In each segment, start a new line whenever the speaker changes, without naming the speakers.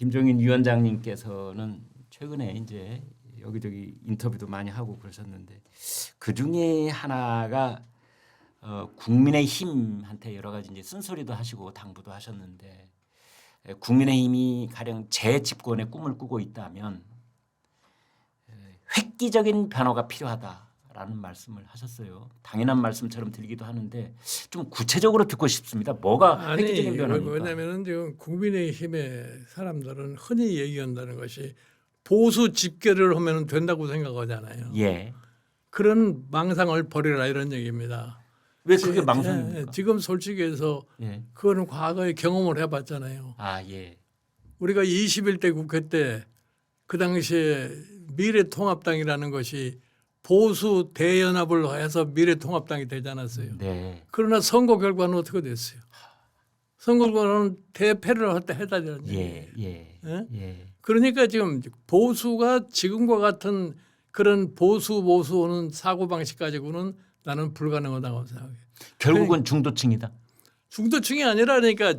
김종인 위원장님께서는 최근에 이제 여기저기 인터뷰도 많이 하고 그러셨는데 그 중에 하나가 국민의힘한테 여러 가지 이제 쓴소리도 하시고 당부도 하셨는데 국민의힘이 가령 재집권의 꿈을 꾸고 있다면 획기적인 변화가 필요하다라는 말씀을 하셨어요. 당연한 말씀처럼 들리기도 하는데 좀 구체적으로 듣고 싶습니다. 뭐가 획기적인 변화입니까?
왜냐하면 지금 국민의힘의 사람들은 흔히 얘기한다는 것이 보수 집결을 하면 된다고 생각하잖아요.
예.
그런 망상을 버리라 이런 얘기입니다.
왜 그게 망상입니까?
지금 솔직히 해서
예.
그거는 과거에 경험을 해봤잖아요.
아 예.
우리가 21대 국회 때 그 당시에 미래통합당이라는 것이 보수 대연합을 해서 미래통합당이 되지 않았어요.
네.
그러나 선거 결과는 어떻게 됐어요? 선거 결과는 대패를 했다는
예.
얘기예요.
예.
예?
예.
그러니까 지금 보수가 지금과 같은 그런 보수는 사고방식 가지고는 나는 불가능하다고 생각해요.
결국은 중도층이다.
중도층이 아니라 그러니까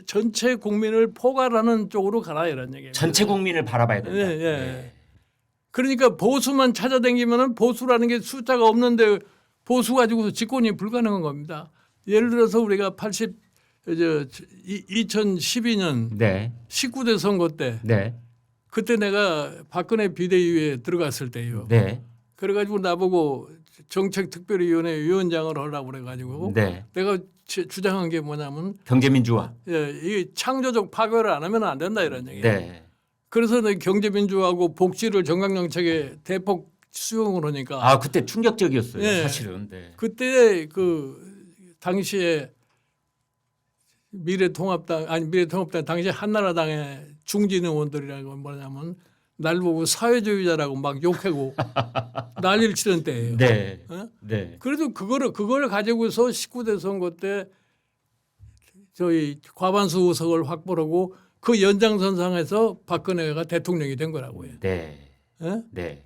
전체 국민을 포괄하는 쪽으로 가라 이런 얘기예요.
전체 국민을 바라봐야 된다.
예, 예. 그러니까 보수만 찾아다니면은 보수라는 게 숫자가 없는데 보수 가지고서 집권이 불가능한 겁니다. 예를 들어서 우리가 2012년
네.
19대 선거 때
네.
그때 내가 박근혜 비대위에 들어갔을 때요.
네.
그래가지고 나보고 정책특별위원회 위원장을 하라고 그래가지고
네.
내가 주장한 게 뭐냐면
경제민주화.
이 창조적 파괴를 안 하면 안 된다 이런 얘기예요.
네.
그래서 내 경제민주화하고 복지를 정강정책에 대폭 수용을 하니까
아 그때 충격적이었어요.
예.
사실은. 네.
그때 그 당시에 미래통합당 당시에 한나라당의 중진 의원들이라고 뭐냐면 날 보고 사회주의자라고 막 욕하고 난리를 치던 때예요.
네.
어?
네.
그래도 그걸 가지고서 19대 선거 때 저희 과반수 의석을 확보하고 그 연장선상에서 박근혜가 대통령이 된 거라고요.
네.
예?
네.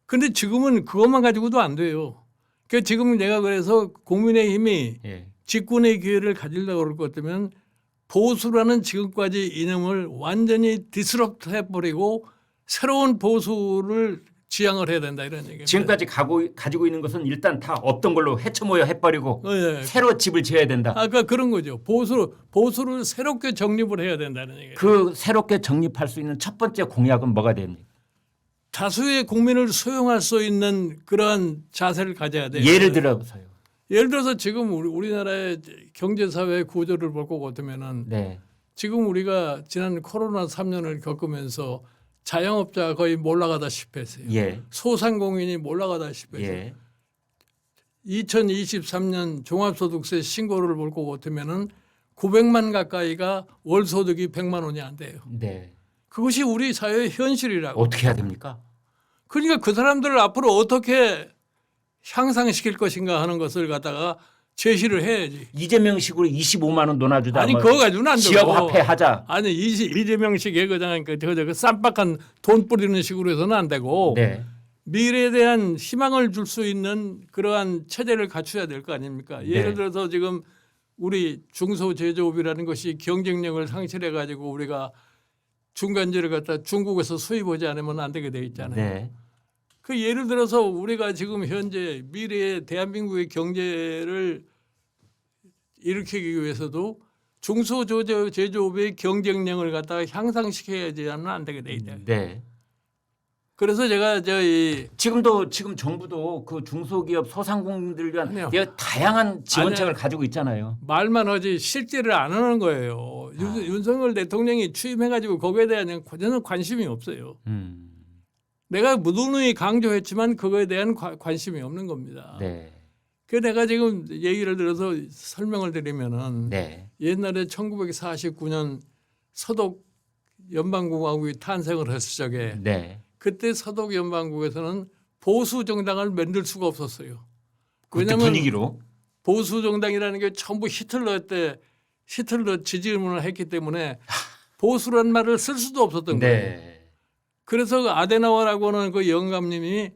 근데 지금은 그것만 가지고도 안 돼요. 그러니까 지금 내가 그래서 국민의힘이
예.
집권의 기회를 가지려고 그럴 것 같으면 보수라는 지금까지 이념을 완전히 디스럽트 해버리고 새로운 보수를 지향을 해야 된다 이런 얘기입니다.
지금까지 가지고 있는 것은 일단 다 없던 걸로 헤쳐모여 해버리고
예.
새로 집을 지어야 된다.
아까 그런 거죠. 보수를 새롭게 정립을 해야 된다는 얘기예요.
그 새롭게 정립할 수 있는 첫 번째 공약은 뭐가 됩니까?
다수의 국민을 수용할 수 있는 그러한 자세를 가져야 돼요.
예를 들어서요.
예를 들어서 지금 우리나라의 경제사회 구조를 볼 것 같으면은
네.
지금 우리가 지난 코로나 3년을 겪으면서 자영업자가 거의 몰락하다시피 했어요.
예.
소상공인이 몰락하다시피 했어요.
예.
2023년 종합소득세 신고를 볼 것 같으면은 900만 가까이가 월 소득이 100만 원이 안 돼요.
네.
그것이 우리 사회의 현실이라고.
어떻게 해야 됩니까?
그러니까 그 사람들을 앞으로 어떻게 향상시킬 것인가 하는 것을 갖다가 제시를 해야지.
이재명식으로 25만 원 논아주다.
아니 그거 가지고는 안 되고.
지역 화폐하자.
아니 이재명식의 그 쌈박한 돈 뿌리는 식으로 해서는 안 되고
네.
미래에 대한 희망을 줄 수 있는 그러한 체제를 갖춰야 될 거 아닙니까?
네.
예를 들어서 지금 우리 중소제조업이라는 것이 경쟁력을 상실해 가지고 우리가 중간재를 갖다 중국에서 수입하지 않으면 안 되게 돼 있잖아요.
네.
그 예를 들어서 우리가 지금 현재 미래의 대한민국의 경제를 일으키기 위해서도 중소제조업의 경쟁력을 갖다가 향상시켜야지 않으면 안 되게 돼 있다.
네.
그래서 제가
지금 정부도 그 중소기업 소상공인들 위한
아니요.
다양한 지원책을
아니요.
가지고 있잖아요.
말만 하지 실제를 안 하는 거예요. 윤석열 대통령이 취임해가지고 거기에 대한 전혀 관심이 없어요. 내가 누누이 강조했지만 그거에 대한 관심이 없는 겁니다.
네.
그 내가 지금 얘기를 들어서 설명을 드리면은
네.
옛날에 1949년 서독 연방공화국이 탄생을 했을 적에
네.
그때 서독 연방국에서는 보수 정당을 만들 수가 없었어요.
그때
왜냐하면
분위기로.
보수 정당이라는 게 전부 히틀러 지지문을 했기 때문에 보수라는 말을 쓸 수도 없었던 거예요.
네.
그래서 그 아데나워라고는 그 영감님이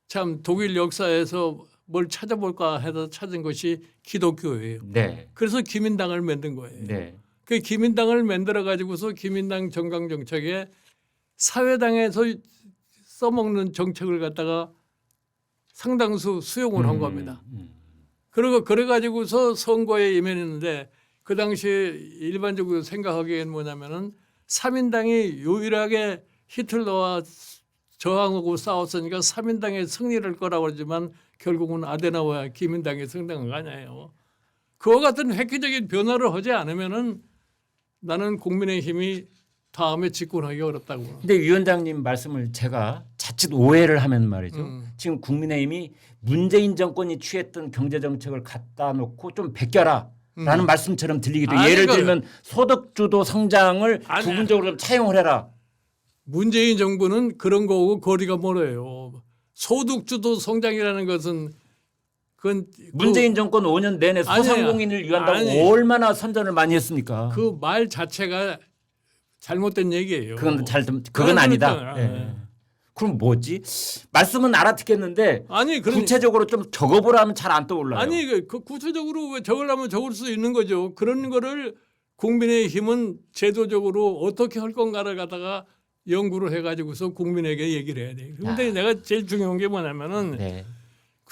참 독일 역사에서 뭘 찾아볼까 해서 찾은 것이 기독교예요.
네.
그래서 기민당을 만든 거예요.
네.
그 기민당을 만들어 가지고서 기민당 정강 정책에 사회당에서 써먹는 정책을 갖다가 상당수 수용을 한 겁니다. 그리고 그래 가지고서 선거에 임했는데 그 당시에 일반적으로 생각하기에는 뭐냐면은 3인당이 유일하게 히틀러와 저항하고 싸웠으니까 3인당의 승리를 할 거라고 그러지만 결국은 아데나우어와 기민당의 승리한 거 아니에요. 그와 같은 획기적인 변화를 하지 않으면은 나는 국민의힘이 다음에 집권하기 어렵다고.
근데 위원장님 말씀을 제가 자칫 오해를 하면 말이죠. 지금 국민의힘이 문재인 정권이 취했던 경제 정책을 갖다 놓고 좀 베껴라라는 말씀처럼 들리기도.
아니,
예를
그-
들면 소득주도 성장을
아니,
부분적으로 좀 차용을 해라.
문재인 정부는 그런 거하고 거리가 멀어요. 소득주도 성장이라는 것은 그건
문재인 정권 5년 내내
아니에요.
소상공인을 위한다고
아니.
얼마나 선전을 많이 했습니까?
그 말 자체가 잘못된 얘기예요.
그건 아니다.
그러니까.
예. 그럼 뭐지? 말씀은 알아듣겠는데
아니 그런
구체적으로 좀 적어보라 하면 잘 안 떠올라요.
아니 그 구체적으로 왜 적으려면 적을 수 있는 거죠. 그런 거를 국민의힘은 제도적으로 어떻게 할 건가를 갖다가 연구를 해가지고서 국민에게 얘기를 해야 돼. 그런데 내가 제일 중요한 게 뭐냐면은
네.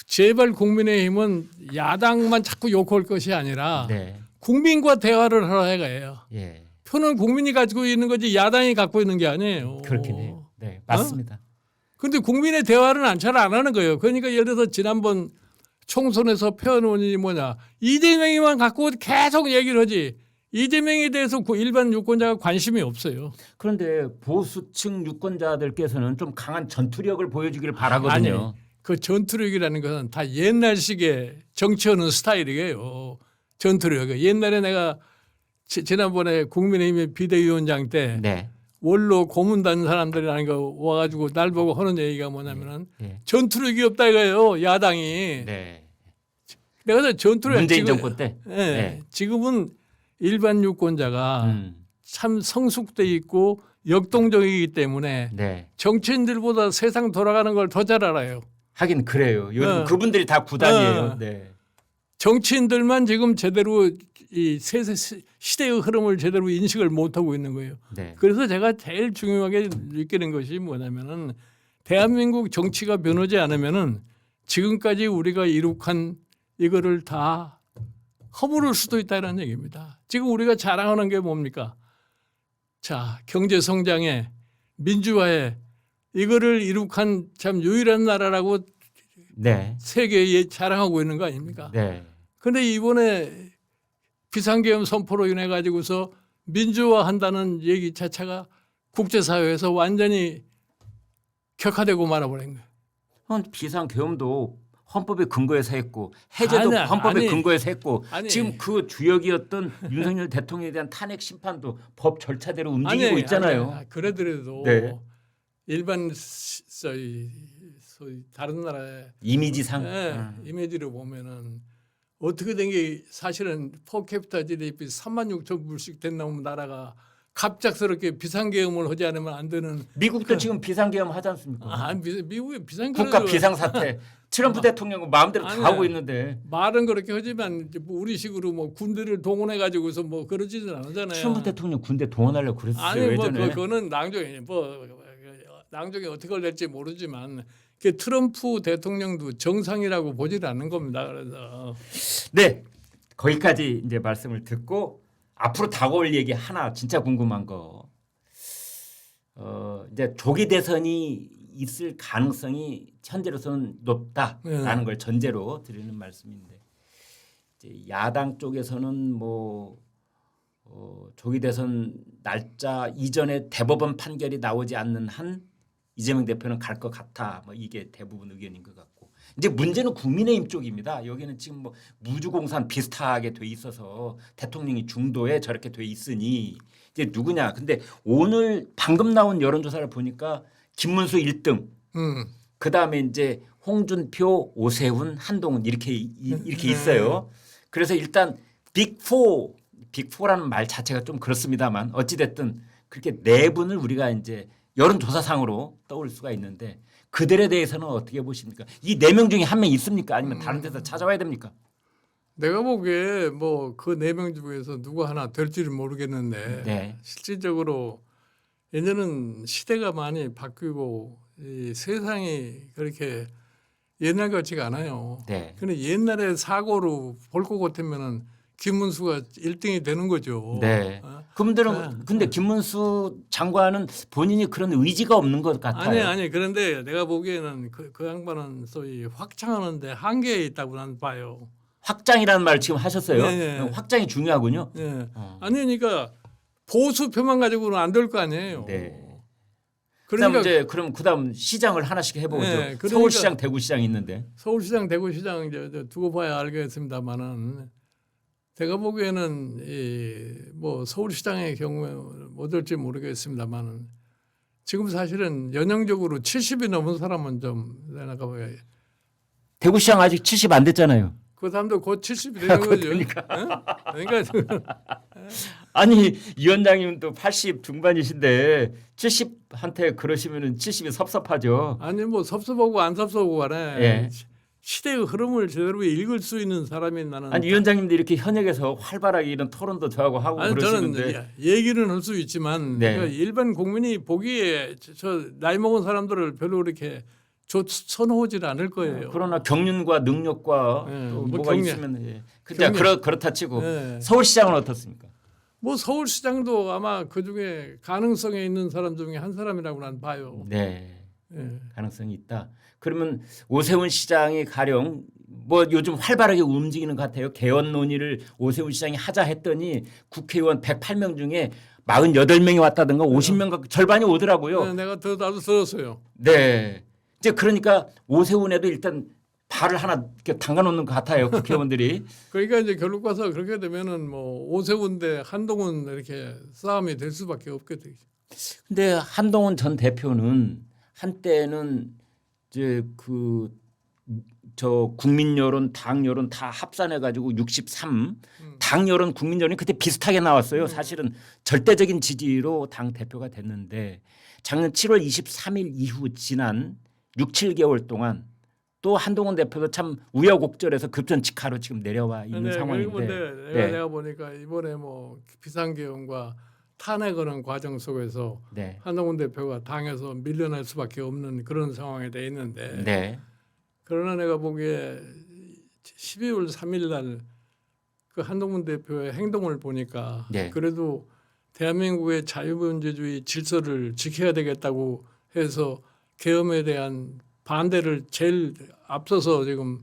제발 국민의힘은 야당만 자꾸 욕할 것이 아니라
네.
국민과 대화를 하라 해가요.
예.
표는 국민이 가지고 있는 거지 야당이 갖고 있는 게 아니에요.
그렇긴 해요. 네, 맞습니다.
그런데 국민의 대화는 잘 안 하는 거예요. 그러니까 예를 들어서 지난번 총선에서 표현 원인이 뭐냐. 이재명이만 갖고 계속 얘기를 하지. 이재명에 대해서 일반 유권자가 관심이 없어요.
그런데 보수층 유권자들께서는 좀 강한 전투력을 보여주기를 바라거든요.
아니, 그 전투력이라는 것은 다 옛날식의 정치하는 스타일이에요. 전투력. 옛날에 내가 지난번에 국민의힘의 비대위원장 때
네.
원로 고문단 사람들이라는 거 와가지고 날 보고 하는 얘기가 뭐냐면은
네.
전투력이 없다 이거예요. 야당이.
네.
내가 전투력
문재인 정권 때.
예,
네.
지금은 일반 유권자가 참 성숙돼 있고 역동적이기 때문에
네.
정치인들보다 세상 돌아가는 걸 더 잘 알아요.
하긴 그래요. 요즘
어.
그분들이 다 구단이에요.
어.
네.
정치인들만 지금 제대로 이 시대의 흐름을 제대로 인식을 못하고 있는 거예요.
네.
그래서 제가 제일 중요하게 느끼는 것이 뭐냐면은 대한민국 정치가 변하지 않으면은 지금까지 우리가 이룩한 이거를 다 허물을 수도 있다는 얘기입니다. 지금 우리가 자랑하는 게 뭡니까? 자, 경제 성장에 민주화에 이거를 이룩한 참 유일한 나라라고
네.
세계에 자랑하고 있는 거 아닙니까?
네.
그런데 이번에 비상계엄 선포로 인해 가지고서 민주화한다는 얘기 자체가 국제사회에서 완전히 격화되고 말아버린 거예요.
비상 계엄도 헌법에 근거해서 했고 해제도
아니,
헌법에
아니.
근거해서 했고
아니.
지금 그 주역이었던 윤석열 대통령에 대한 탄핵 심판도 법 절차대로 움직이고 있잖아요.
아니, 그래도
네.
일반 소위 다른 나라의
이미지상.
이미지로 보면은 어떻게 된 게 사실은 퍼캐피타 GDP 36,000불씩 된 나라가 갑작스럽게 비상계엄을 하지 않으면 안 되는.
미국도 지금 비상계엄 하지 않습니까?
미국의 비상계엄
국가 비상사태. 트럼프 대통령은 마음대로
아니,
다 하고 있는데
말은 그렇게 하지만 이제 뭐 우리식으로 뭐 군대를 동원해 가지고서 뭐 그러지는 않잖아요.
트럼프 대통령 군대 동원하려고 그랬어요.
아니 뭐
예전에.
그거는 낭종이 낭종이 어떻게 될지 모르지만 그 트럼프 대통령도 정상이라고 보지를 않는 겁니다. 그래서
네. 거기까지 이제 말씀을 듣고 앞으로 다가올 얘기 하나 진짜 궁금한 거. 이제 조기 대선이 있을 가능성이 현재로서는 높다라는 걸 전제로 드리는 말씀인데 이제 야당 쪽에서는 뭐 조기 대선 날짜 이전에 대법원 판결이 나오지 않는 한 이재명 대표는 갈 것 같아. 뭐 이게 대부분 의견인 것 같고 이제 문제는 국민의힘 쪽입니다. 여기는 지금 뭐 무주공산 비슷하게 돼 있어서 대통령이 중도에 저렇게 돼 있으니 이제 누구냐? 근데 오늘 방금 나온 여론조사를 보니까 김문수 1등, 그 다음에 이제 홍준표, 오세훈, 한동훈 이렇게 있어요. 그래서 일단 빅4라는 말 자체가 좀 그렇습니다만 어찌 됐든 그렇게 네 분을 우리가 이제 여론조사상으로 떠올 수가 있는데 그들에 대해서는 어떻게 보십니까? 이 네 명 중에 한 명 있습니까? 아니면 다른 데서 찾아와야 됩니까?
내가 보기에 뭐 그 4명 중에서 누구 하나 될지는 모르겠는데
네.
실질적으로 이제는 시대가 많이 바뀌고 이 세상이 그렇게 옛날 같지가 않아요.
네.
근데 옛날에 사고로 볼 것 같으면은 김문수가 1등이 되는 거죠.
네.
어?
그분들은 근데 김문수 장관은 본인이 그런 의지가 없는 것 같아요.
아니 그런데 내가 보기에는 그 양반은 소위 확장하는데 한계에 있다고 난 봐요.
확장이라는 말 지금 하셨어요.
네.
확장이 중요하군요.
예.
어.
아니 그러니까 보수표만 가지고는 안 될 거 아니에요.
네.
그러니까
그럼 그다음 시장을 하나씩 해보죠.
네, 그러니까
서울시장, 대구시장 있는데.
서울시장, 대구시장 이제 두고 봐야 알겠습니다만은 제가 보기에는 뭐 서울시장의 경우에 어떨지 모르겠습니다만은 지금 사실은 연령적으로 70이 넘은 사람은 좀 내가 봐야
대구시장 아직 70 안 됐잖아요.
그 사람도 곧 70이 되는 거죠.
그러니까.
그러니까
아니 위원장님은 또 80 중반이신데 70한테 그러시면은 70이 섭섭하죠.
아니 뭐 섭섭하고 안 섭섭하고 간에
예.
시대의 흐름을 제대로 읽을 수 있는 사람이 나는
아니 위원장님도 이렇게 현역에서 활발하게 이런 토론도 저하고 하고
아니
그러시는데.
저는 얘기는 할 수 있지만
네.
그러니까 일반 국민이 보기에 저 나이 먹은 사람들을 별로 이렇게 선호하지는 않을 거예요.
그러나 경륜과 능력과
예,
또
뭐
뭐가
경륜.
있으면 근데
경륜.
그렇다 치고
예.
서울시장은 어떻습니까?
뭐 서울시장도 아마 그 중에 가능성에 있는 사람 중에 한 사람이라고 난 봐요.
네.
예.
가능성이 있다. 그러면 오세훈 시장이 가령 뭐 요즘 활발하게 움직이는 것 같아요. 개헌 논의를 오세훈 시장이 하자 했더니 국회의원 108명 중에 48명이 왔다든가 50명 절반이 오더라고요.
네, 내가 나도 들었어요.
네. 이제 그러니까 오세훈에도 일단 발을 하나 이렇게 담가 놓는 것 같아요. 국회의원들이.
그러니까 이제 결국 봐서 그렇게 되면은 뭐 오세훈 대 한동훈 이렇게 싸움이 될 수밖에 없게 되죠.
근데 한동훈 전 대표는 한때는 이제 저 국민 여론, 당 여론 다 합산해 가지고 63 당 여론, 국민 여론이 그때 비슷하게 나왔어요. 사실은 절대적인 지지로 당 대표가 됐는데 작년 7월 23일 이후 지난 6, 7개월 동안 또 한동훈 대표도 참 우여곡절해서 급전직하로 지금 내려와 있는 상황인데.
내가 보니까 이번에 뭐 비상계엄과 탄핵하는 과정 속에서
네.
한동훈 대표가 당에서 밀려날 수밖에 없는 그런 상황에 돼 있는데
네.
그러나 내가 보기에 12월 3일 날 그 한동훈 대표의 행동을 보니까
네.
그래도 대한민국의 자유민주주의 질서를 지켜야 되겠다고 해서 계엄에 대한 반대를 제일 앞서서 지금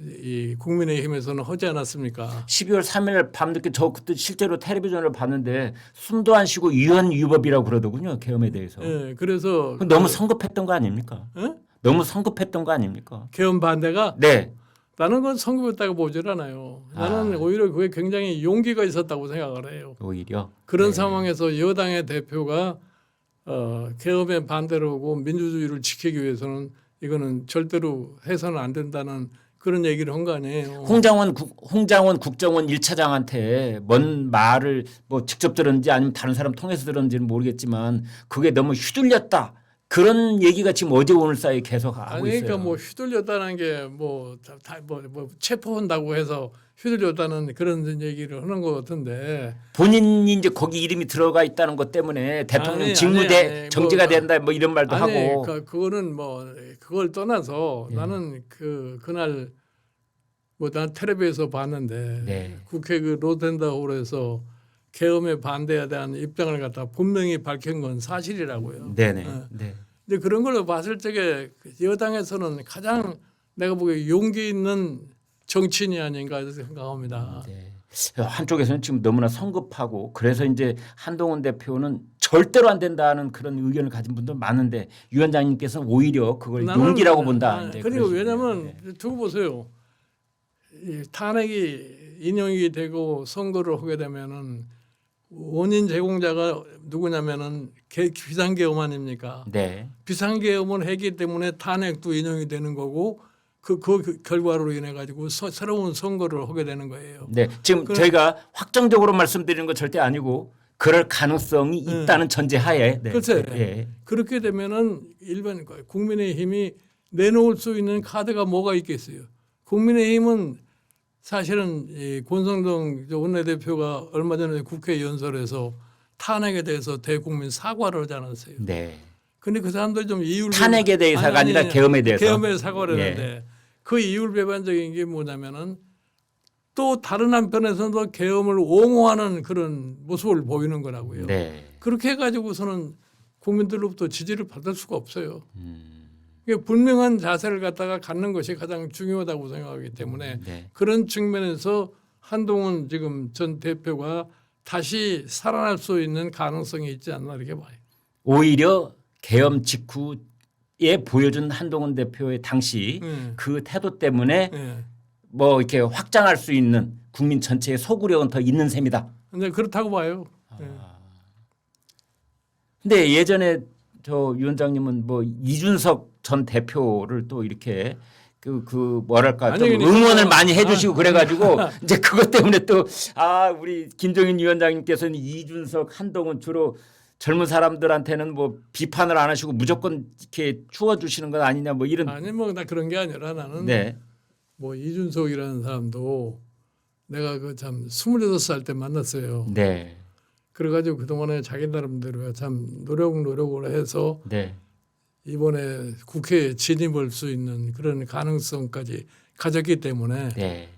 이 국민의힘에서는 하지 않았습니까?
12월 3일 밤늦게 저 그때 실제로 텔레비전을 봤는데 숨도 안 쉬고 위헌위법이라고 그러더군요. 계엄에 대해서.
예, 그래서
너무 성급했던 거 아닙니까?
예?
너무 성급했던 거 아닙니까?
계엄 반대가
네.
나는 그건 성급했다고 보질 않아요. 나는 오히려 그게 굉장히 용기가 있었다고 생각을 해요.
오히려
그런 상황에서 여당의 대표가 계엄에 반대를 하고 민주주의를 지키기 위해서는 이거는 절대로 해서는 안 된다는 그런 얘기를 한 거 아니에요.
홍장원 국정원 1차장한테 뭔 말을 뭐 직접 들었는지 아니면 다른 사람 통해서 들었는지는 모르겠지만 그게 너무 휘둘렸다. 그런 얘기가 지금 어제 오늘 사이에 계속 하고
아니 그러니까
있어요.
뭐 휘둘렸다는 게 뭐 체포한다고 해서 휘둘렸다는 그런 얘기를 하는 것 같은데
본인이 이제 거기 이름이 들어가 있다는 것 때문에 대통령 직무대 정지가 된다 뭐 이런 말도 하고.
그거는 뭐 그걸 떠나서
예.
나는 그날 뭐 난 텔레비에서 봤는데
네.
국회 그 로텐다홀에서 계엄에 반대에 대한 입장을 갖다 분명히 밝힌 건 사실이라고요.
네네.
예.
네.
근데 그런 걸로 봤을 적에 여당에서는 가장 내가 보기에 용기 있는 정치인이 아닌가 생각합니다.
네. 한쪽에서는 지금 너무나 성급하고 그래서 이제 한동훈 대표는 절대로 안 된다는 그런 의견을 가진 분들 많은데 위원장님께서 오히려 그걸 용기라고 본다. 이제
그리고
그러시네요.
왜냐하면
네.
두고 보세요. 이 탄핵이 인용이 되고 선거를 하게 되면은 원인 제공자가 누구냐면은 비상계엄 아닙니까?
네.
비상계엄을 했기 때문에 탄핵도 인용이 되는 거고 그 결과로 인해 가지고 새로운 선거를 하게 되는 거예요.
네. 지금 저희가 확정적으로 말씀드리는 건 절대 아니고 그럴 가능성이 있다는 전제하에. 네.
그렇죠.
예.
그렇게 되면은 일반 국민의힘이 내놓을 수 있는 카드가 뭐가 있겠어요? 국민의힘은 사실은 이 권성동 원내대표가 얼마 전에 국회 연설에서 탄핵에 대해서 대국민 사과를 하지 않았어요.
네.
근데 그 사람들 좀 이율
탄핵에 대해서가 아니라 계엄에 대해서.
계엄에 사과를 했는데 그 이율 배반적인 게 뭐냐면은 또 다른 한편에서도 계엄을 옹호하는 그런 모습을 보이는 거라고요.
네.
그렇게 해가지고서는 국민들로부터 지지를 받을 수가 없어요. 그러니까 분명한 자세를 갖다가 갖는 것이 가장 중요하다고 생각하기 때문에
네.
그런 측면에서 한동훈 지금 전 대표가 다시 살아날 수 있는 가능성이 있지 않나 이렇게 봐요.
오히려 계엄 직후에 보여준 한동훈 대표의 당시 그 태도 때문에
예.
뭐 이렇게 확장할 수 있는 국민 전체의 소구력은 더 있는 셈이다.
근데 그렇다고 봐요. 예.
근데 예전에 저 위원장님은 뭐 이준석 전 대표를 또 이렇게 그 뭐랄까 좀
아니, 그러니까
응원을 많이 해주시고 그래가지고 이제 그것 때문에 또 우리 김종인 위원장님께서는 이준석, 한동훈 주로 젊은 사람들한테는 뭐 비판을 안 하시고 무조건 이렇게 추워주시는 건 아니냐 뭐 이런.
아니 뭐 나 그런 게 아니라 나는
네.
뭐 이준석이라는 사람도 내가 그 참 26살 때 만났어요.
네.
그래가지고 그동안에 자기 나름대로 참 노력을 해서
네.
이번에 국회에 진입할 수 있는 그런 가능성까지 가졌기 때문에
네.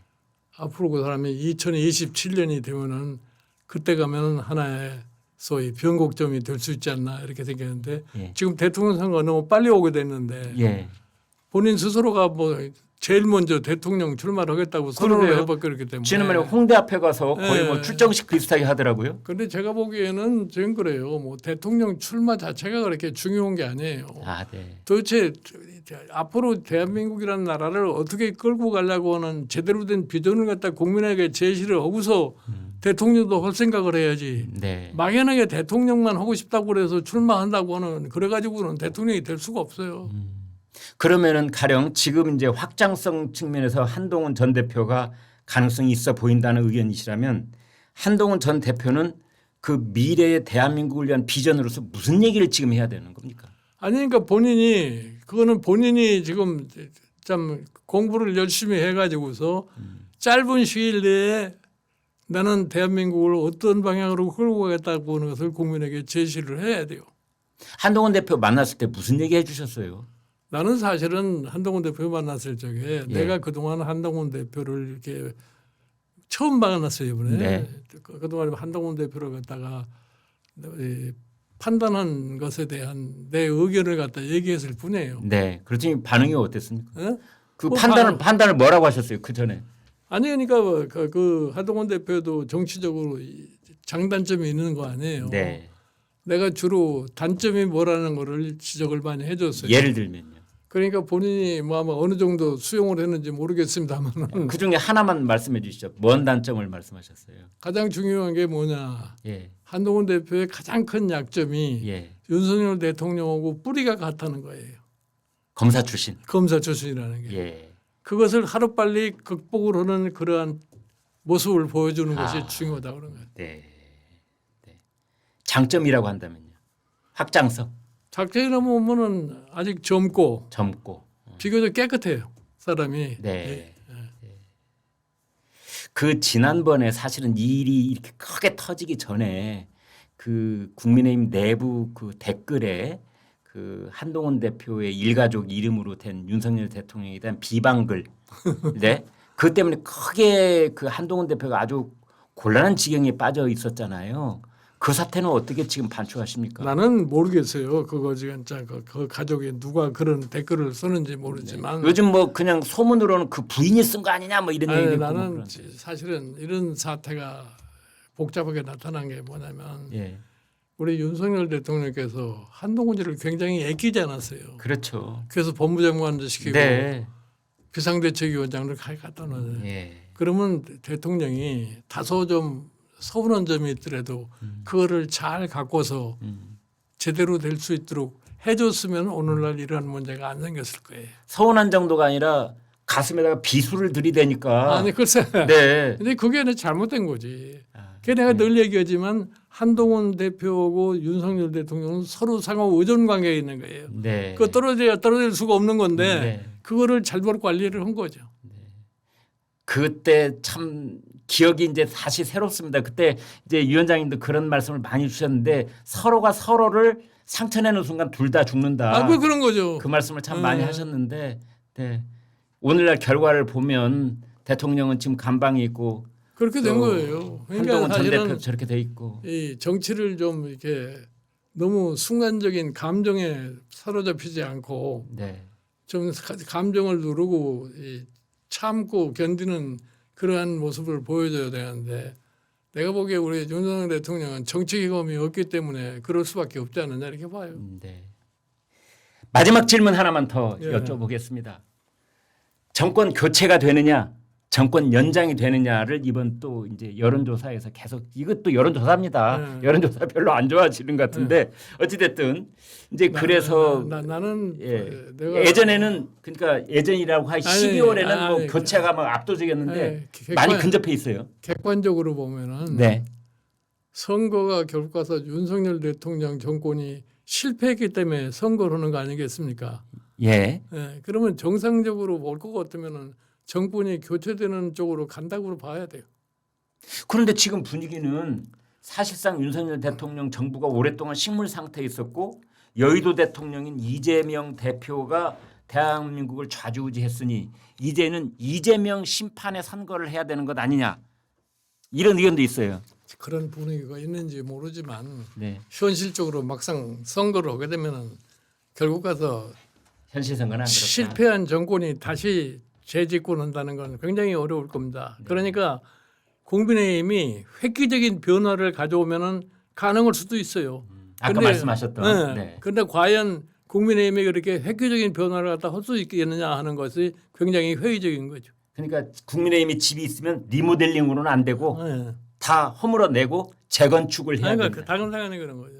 앞으로 그 사람이 2027년이 되면은 그때 가면은 하나의 소위 변곡점이 될 수 있지 않나 이렇게 생각했는데
예.
지금 대통령 선거가 너무 빨리 오게 됐는데
예.
본인 스스로가 뭐 제일 먼저 대통령 출마를 하겠다고 선언을 해봤기 때문에
지난번에 홍대 앞에 가서 거의 뭐
예.
출정식 비슷하게 하더라고요.
그런데 제가 보기에는 지금 그래요. 뭐 대통령 출마 자체가 그렇게 중요한 게 아니에요.
네.
도대체 앞으로 대한민국이라는 나라를 어떻게 끌고 가려고 하는 제대로 된 비전을 갖다 국민에게 제시를 하고서 대통령도 할 생각을 해야지.
네.
막연하게 대통령만 하고 싶다고 그래서 출마한다고 하는 그래가지고는 대통령이 될 수가 없어요.
그러면은 가령 지금 이제 확장성 측면에서 한동훈 전 대표가 가능성이 있어 보인다는 의견이시라면 한동훈 전 대표는 그 미래의 대한민국을 위한 비전으로서 무슨 얘기를 지금 해야 되는 겁니까?
아니 그러니까 그거는 본인이 지금 참 공부를 열심히 해가지고서 짧은 시일 내에 나는 대한민국을 어떤 방향으로 끌고 가겠다고 하는 것을 국민에게 제시를 해야 돼요.
한동훈 대표 만났을 때 무슨 얘기 해주셨어요?
나는 사실은 한동훈 대표 만났을 적에 내가 그동안 한동훈 대표를 이렇게 처음 만났어요 이번에.
네.
그동안 한동훈 대표를 갖다가 판단한 것에 대한 내 의견을 갖다 얘기했을 뿐이에요.
네. 그렇지만 반응이 어땠습니까?
예?
그
뭐
판단을 뭐라고 하셨어요? 그 전에.
아니 그러니까 그 한동훈 대표도 정치적으로 장단점이 있는 거 아니에요.
네.
내가 주로 단점이 뭐라는 거를 지적을 많이 해줬어요.
예를 들면요.
그러니까 본인이 뭐 아마 어느 정도 수용을 했는지 모르겠습니다만
그 중에 하나만 말씀해 주시죠. 뭔 단점을 말씀하셨어요?
가장 중요한 게 뭐냐.
예.
한동훈 대표의 가장 큰 약점이
예.
윤석열 대통령하고 뿌리가 같다는 거예요.
검사 출신.
검사 출신이라는 게.
예.
그것을 하루빨리 극복을 하는 그러한 모습을 보여주는 것이 중요하다고 그런 거예요.
네. 네. 장점이라고 한다면요. 확장성.
작전이라고 보면은 아직 젊고 비교적 깨끗해요. 사람이.
네. 그 지난번에 사실은 이 일이 이렇게 크게 터지기 전에 그 국민의힘 내부 그 댓글에 그 한동훈 대표의 일가족 이름으로 된 윤석열 대통령에 대한 비방글, 네, 그 때문에 크게 그 한동훈 대표가 아주 곤란한 지경에 빠져 있었잖아요. 그 사태는 어떻게 지금 반추하십니까?
나는 모르겠어요. 그거 지금 그 가족이 누가 그런 댓글을 쓰는지 모르지만
요즘 뭐 그냥 소문으로는 그 부인이 쓴 거 아니냐 뭐 이런 얘기도 있고.
나는 사실은 이런 사태가 복잡하게 나타난 게 뭐냐면
예.
우리 윤석열 대통령께서 한동훈이를 굉장히 아끼지 않았어요.
그렇죠.
그래서 법무장관도 시키고
네.
비상대책위원장을 갖다 놔요.
예.
그러면 대통령이 다소 좀 서운한 점이 있더라도 그거를 잘 갖고서 제대로 될 수 있도록 해줬으면 오늘날 이러한 문제가 안 생겼을 거예요.
서운한 정도가 아니라 가슴에다가 비수를 들이대니까.
아니 글쎄.
네.
근데 그게 잘못된 거지. 그게 내가 늘 얘기하지만 한동훈 대표하고 윤석열 대통령은 서로 상호 의존 관계에 있는 거예요.
네.
그거 떨어질 수가 없는 건데
네.
그거를 잘못 관리를 한 거죠.
그때 참 기억이 이제 다시 새롭습니다. 그때 이제 위원장님도 그런 말씀을 많이 주셨는데 서로가 서로를 상처내는 순간 둘 다 죽는다.
아, 그런 거죠.
그 말씀을 참 많이 하셨는데 네. 오늘날 결과를 보면 대통령은 지금 감방이 있고
그렇게 된 거예요. 그러니까
한동훈 전 대표
사실은
저렇게 돼 있고
이 정치를 좀 이렇게 너무 순간적인 감정에 사로잡히지 않고
네.
좀 감정을 누르고 참고 견디는 그러한 모습을 보여줘야 되는데 내가 보기에 우리 윤석열 대통령은 정치 경험이 없기 때문에 그럴 수밖에 없지 않느냐 이렇게 봐요.
네. 마지막 질문 하나만 더
예.
여쭤보겠습니다. 정권 교체가 되느냐, 정권 연장이 되느냐를 이번 또 이제 여론조사에서 계속 이것도 여론조사입니다.
예.
여론조사 별로 안 좋아하시는 것 같은데 어찌 됐든 이제 그래서
나는
예.
내가
예전에는 그러니까 예전이라고 한 12월에는 뭐
아니,
교체가 막 압도적이었는데
아니,
많이 근접해 있어요.
객관적으로 보면은
네.
선거가 결국 가서 윤석열 대통령 정권이 실패했기 때문에 선거를 하는 거 아니겠습니까?
예.
예, 그러면 정상적으로 올 것 같으면은 정권이 교체되는 쪽으로 간다고 봐야 돼요.
그런데 지금 분위기는 사실상 윤석열 대통령 정부가 오랫동안 식물 상태에 있었고 여의도 대통령인 이재명 대표가 대한민국을 좌지우지했으니 이제는 이재명 심판의 선거를 해야 되는 것 아니냐 이런 의견도 있어요.
그런 분위기가 있는지 모르지만
네.
현실적으로 막상 선거를 하게 되면은 결국 가서
현실 선거는 안 그렇다.
실패한 정권이 다시 재집권한다는 건 굉장히 어려울 겁니다. 그러니까 국민의힘이 획기적인 변화를 가져오면은 가능할 수도 있어요.
아까 말씀하셨던. 네.
그런데 과연 국민의힘이 그렇게 획기적인 변화를 갖다 할 수 있겠느냐 하는 것이 굉장히 회의적인 거죠.
그러니까 국민의힘이 집이 있으면 리모델링으로는 안 되고
네.
다 허물어내고 재건축을 해야
그러니까
된다.
당연히 그런 거죠.